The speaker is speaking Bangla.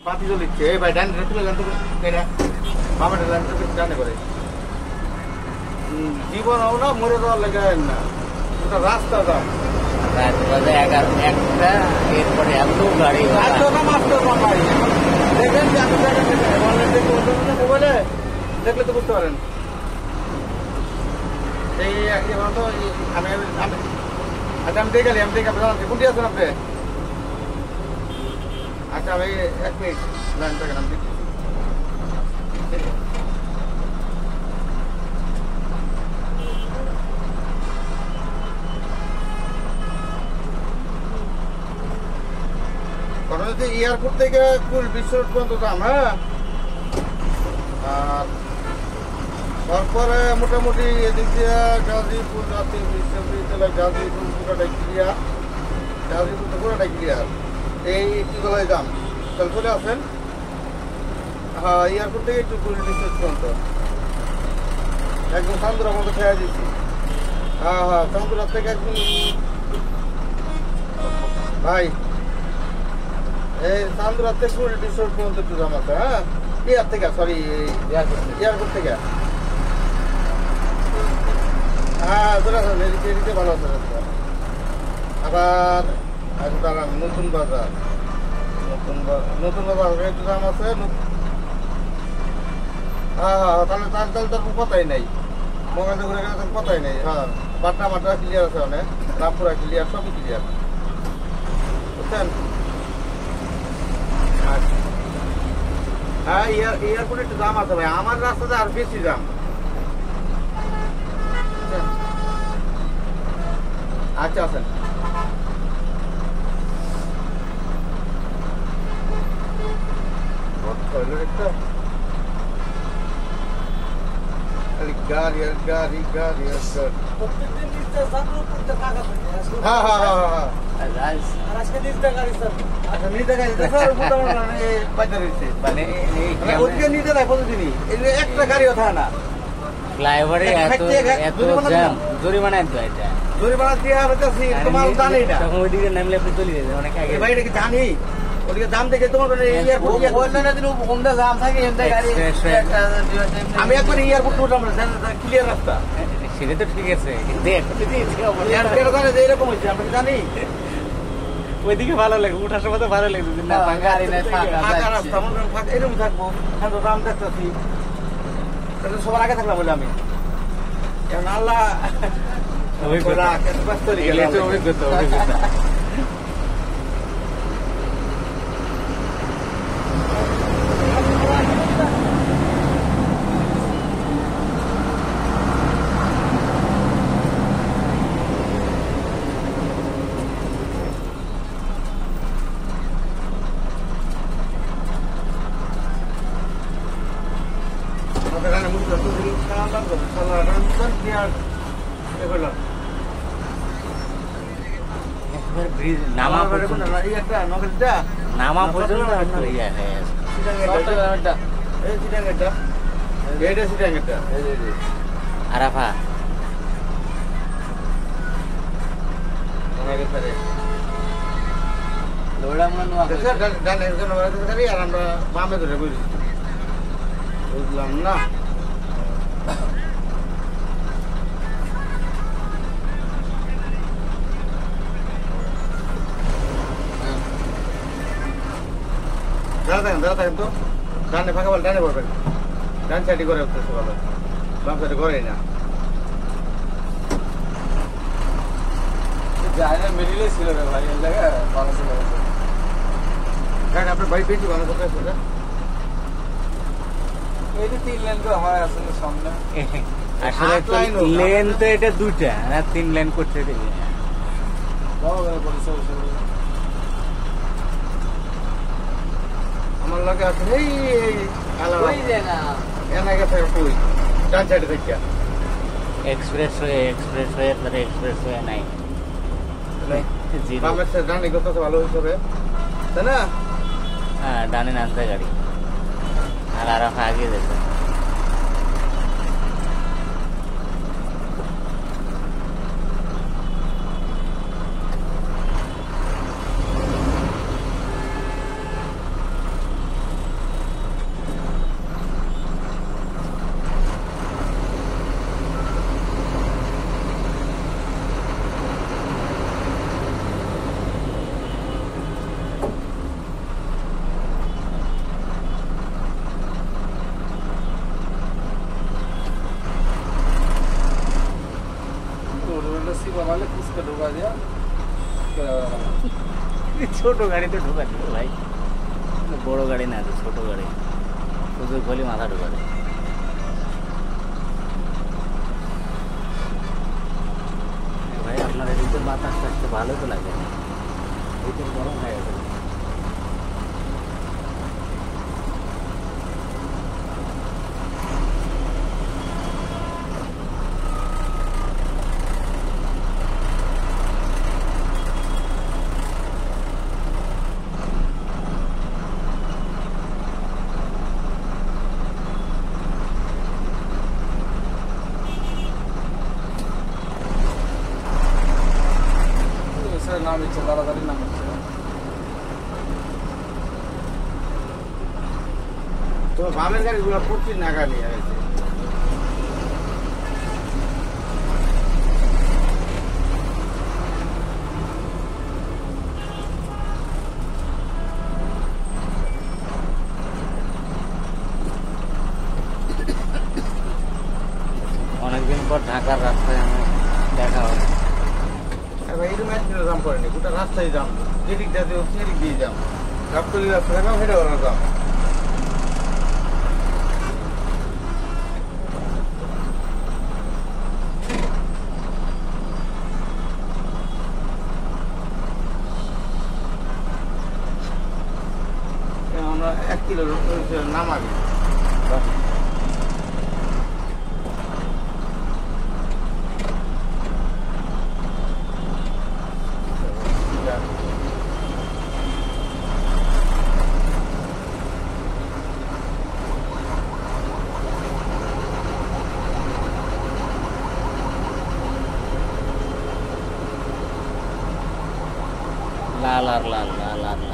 পাতি জ্বলিচ্ছে এই ভাই ডান তুলে গান তো মামাটা গান তো ডানে করে জীবন হও না মরে দেওয়ার লেগে না ওটা রাস্তা দাম রাত বাজে 11টা এরপরে এত গাড়ি দেখেন মোবাইলে দেখলে তো বুঝতে পারেন এই তো আমি আচ্ছা আমি দেখে আমি দেখে জানাচ্ছি কোনটি আছেন আপনি আচ্ছা আমি 1 মিনিট লাইন থাকেন আমি দেখছি এয়ারপোর্ট থেকে কুল বিশ্বরোড পর্যন্ত দাম হ্যাঁ আর তারপরে মোটামুটি এদিক দিয়ে গাজীপুর জাতীয় বিশ্ববিদ্যালয় গাজীপুর পুরোটাই ক্লিয়ার গাজীপুর তো পুরোটাই ক্লিয়ার এই একটিগুলোই দাম তাহলে চলে আসেন হ্যাঁ এয়ারপোর্ট থেকে একটু কুল বিশ্বরোড পর্যন্ত একদম চান্দুরা মতো খেয়ে দিচ্ছি হ্যাঁ হ্যাঁ চান্দুরা থেকে একদম ভাই এই চান্দুরাতে কুল বিশ্বরোড পর্যন্ত একটু দাম আছে হ্যাঁ ইয়ার থেকে সরি এয়ারপোর্ট থেকে হ্যাঁ চলে আসেন এদিকে ভালো আছে আবার দাঁড়ান নতুন বাজার একটু দাম আছে হ্যাঁ হ্যাঁ তাহলে তার কথাই নেই মোবাইলে ঘুরে গেলে কথাই নেই হ্যাঁ বাটা মাটা ক্লিয়ার আছে অনেক রামপুরা ক্লিয়ার সবই ক্লিয়ার বুঝছেন হ্যাঁ এয়ারপোর্টে একটু দাম আছে ভাই আমার রাস্তাতে আর বেশি দাম আচ্ছা আছেন গাড়ি হ্যাঁ হ্যাঁ হ্যাঁ হ্যাঁ একটা গাড়িও থাকে না ফ্লাইওভারে এত জ্যাম জরিমানা দিতে হয় এটা জরিমানা দিয়ে তোমার জানি না তখন ওইদিকে নামলে আপনি চলে যেতেন অনেক আগে ভাই এটা কি জানি ওদিকে দাম দেখে তোমার দাম থাকে আমি একবার এয়ারপোর্ট উঠলাম ক্লিয়ার রাস্তা সেটা তো ঠিক আছে এরকম হয়েছে আমরা জানি ওইদিকে ভালো লাগে উঠার সময় তো ভালো লাগে এরকম থাকবো দাম দেখতেছি সবার আগে থাকলাম বলে আমি আল্লাহ অভিজ্ঞতা নামা পর্যন্ত আরাফা আর আমরা বামে ধরে বুঝলাম না দাঁড়া থাকেন তো ডানে ফাঁকা বল ডানে পড়বেন ডান সাইডে করে উঠতেছে ভালো বাম সাইডে করেই না মিডিলে ছিল রে ভাই এই জায়গা ভালো ছিল আপনার বাড়ি পেয়েছি ভালো কোথায় ছিল এই যে 3 লেন করে হয় আসলে সামনে আসলে লেন তো এটা দুইটা না 3 লেন করতে দিবি আমার লাগে আছে এই ডান সাইডে থেকে এক্সপ্রেস হয়ে তাহলে এক্সপ্রেস হয়ে নাই ডানে করতেছে ভালো হিসাবে তাই না হ্যাঁ ডানে নামতে গাড়ি আর আরাফা আগে যেতে ঢোকা দিয়া ছোট গাড়িতে ঢোকা দিল ভাই, বড় গাড়ি না, ছোট গাড়ি, সুযোগ হলে মাথা ঢোকা দেয়। ভাই আপনার এদিকে বাতাস আসতে ভালো তো লাগে, ভিতর গরম হয়ে গেছে। নাম ইচ্ছে তাড়াতাড়ি নাম হচ্ছে তো বামের গাড়িগুলো প্রচুর নাগালি আছে। অনেকদিন পর ঢাকার রাস্তায় আমার দেখা হবে। এবার এরকম একদিনও জাম করেনি, গোটা রাস্তায় জাম, যেদিক যাতে সেদিক দিয়ে যাম, গাবতলি রাস্তা থাকাও হেঁটে ওরা জাম। আমরা 1 কিলো নামাবি লাল আর লাল, লাল আর লাল।